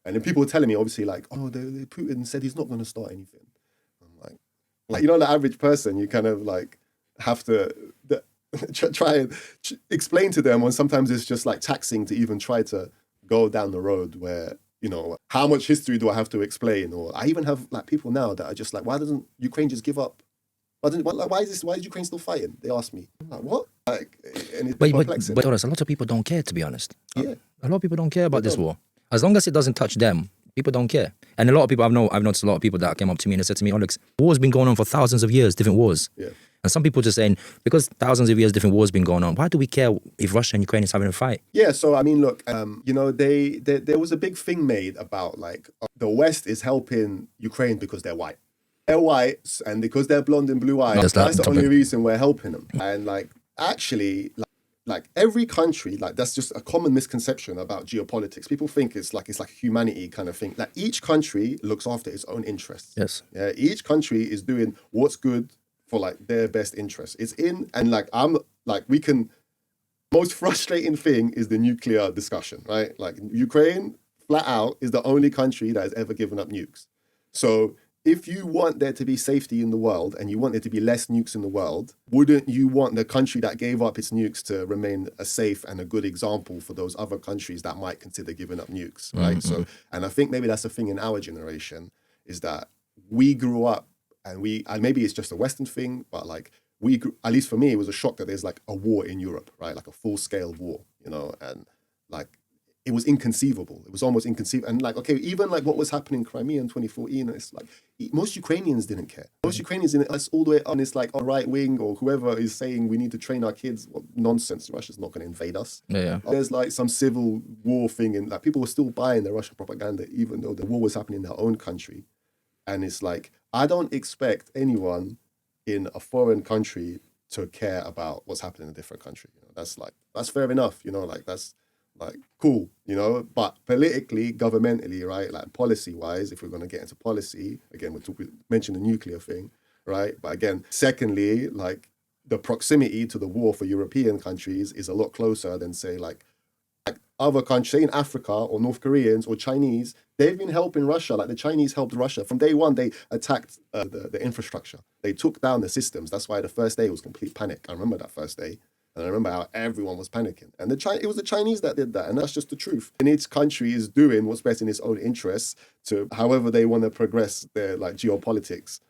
And then people were telling me, obviously, like, oh, Putin said he's not going to start anything. I'm like, you know, the average person, you kind of like have to try and explain to them, or sometimes it's just like taxing to even try to go down the road where, you know, how much history do I have to explain? Or I even have like people now that are just like, why doesn't Ukraine just give up? Why is Ukraine still fighting? They ask me. Like, what? Like, and it's perplexing. But Doris, a lot of people don't care, to be honest. Yeah. A lot of people don't care about this war. As long as it doesn't touch them, people don't care. And a lot of people, I've noticed a lot of people that came up to me and they said to me, Alex, war's been going on for thousands of years, different wars. Yeah. And some people just saying, because thousands of years, different wars been going on, why do we care if Russia and Ukraine is having a fight? Yeah, so I mean, look, you know, there was a big thing made about like the West is helping Ukraine because they're white. They're white, and because they're blonde and blue eyes, that's the only reason we're helping them. And like, actually, like every country, like that's just a common misconception about geopolitics. People think it's like a humanity kind of thing. Like each country looks after its own interests. Yes. Yeah, each country is doing what's good for like their best interests. It's in, and like most frustrating thing is the nuclear discussion, right? Like Ukraine, flat out, is the only country that has ever given up nukes. So if you want there to be safety in the world and you want there to be less nukes in the world, wouldn't you want the country that gave up its nukes to remain a safe and a good example for those other countries that might consider giving up nukes, right? Mm-hmm. So, and I think maybe that's the thing in our generation, is that we grew up and maybe it's just a Western thing, but like at least for me, it was a shock that there's like a war in Europe, right? Like a full scale war, you know, and like, it was inconceivable. It was almost inconceivable. And like, okay, even like what was happening in Crimea in 2014, it's like most Ukrainians didn't care. Most Ukrainians didn't. It's all the way on. It's like a right wing or whoever is saying we need to train our kids. Well, nonsense. Russia's not going to invade us. Yeah. There's like some civil war thing, and like people were still buying the Russian propaganda, even though the war was happening in their own country. And it's like, I don't expect anyone in a foreign country to care about what's happening in a different country. You know, that's fair enough. You know, like that's like cool, you know, but politically, governmentally, right, like policy-wise, if we're going to get into policy, again, we mentioned the nuclear thing, right? But again, secondly, like the proximity to the war for European countries is a lot closer than, say, like other countries, say in Africa or North Koreans or Chinese, they've been helping Russia. Like the Chinese helped Russia. From day one, they attacked the infrastructure. They took down the systems. That's why the first day was complete panic. I remember that first day. And I remember how everyone was panicking. And it was the Chinese that did that. And that's just the truth. And each country is doing what's best in its own interests to however they want to progress their like geopolitics.